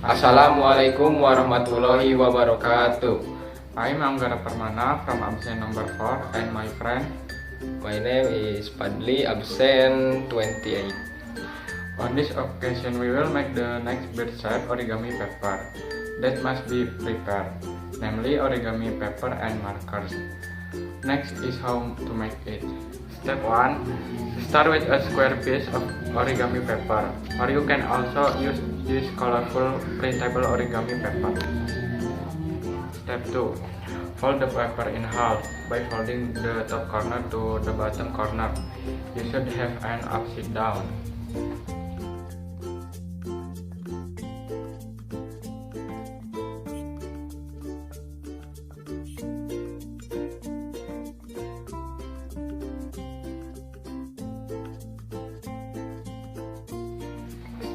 Assalamualaikum warahmatullahi wabarakatuh. I'm Anggara Permana from absen number 4 and my friend. My name is Padli, absen 28. On this occasion we will make the next bird shape origami paper that must be prepared, namely origami paper and markers. Next is how to make it. Step 1. Start with a square piece of origami paper, or you can also use this colorful printable origami paper. Step 2. Fold the paper in half by folding the top corner to the bottom corner. You should have an upside down.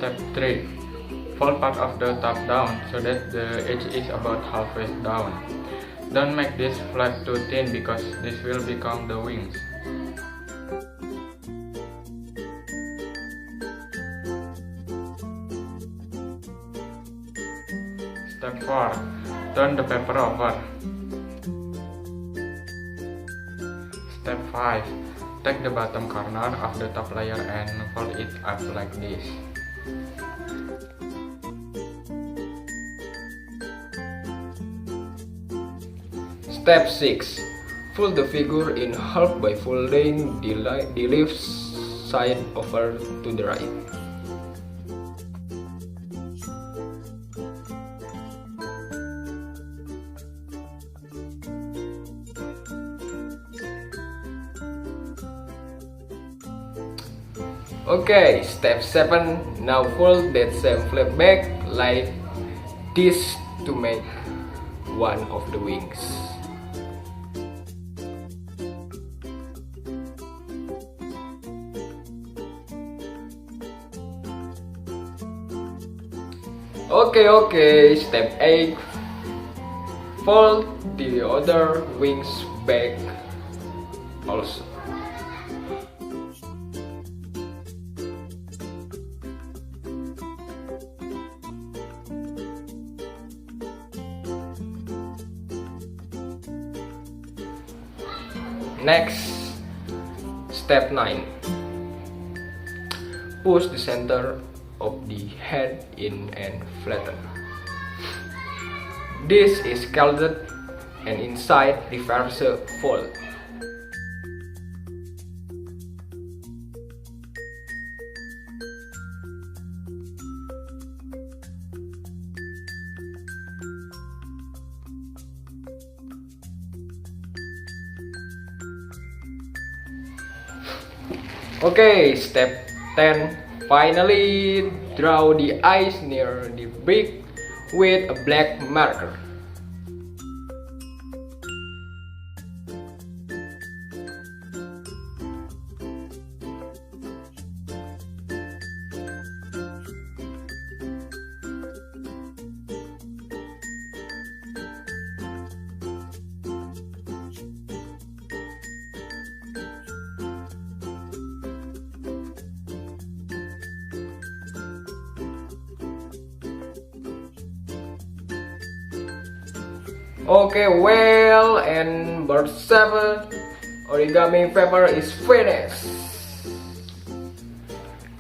Step 3. Fold part of the top down so that the edge is about halfway down. Don't make this flap too thin because this will become the wings. Step 4. Turn the paper over. Step 5. Take the bottom corner of the top layer and fold it up like this. Step 6. Fold the figure in half by folding the left side over to the right. Okay, step 7. Now fold that same flap back like this to make one of the wings. Okay, step 8. Fold the other wings back also. Next, step 9. Push the center of the head in and flatten. This is called an inside reverse fold. Okay, step 10. Finally, draw the eyes near the beak with a black marker. Okay, well, and bird 7 origami paper is finished.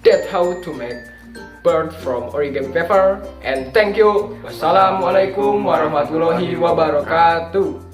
That's how to make bird from origami paper. And thank you. Wassalamualaikum warahmatullahi wabarakatuh.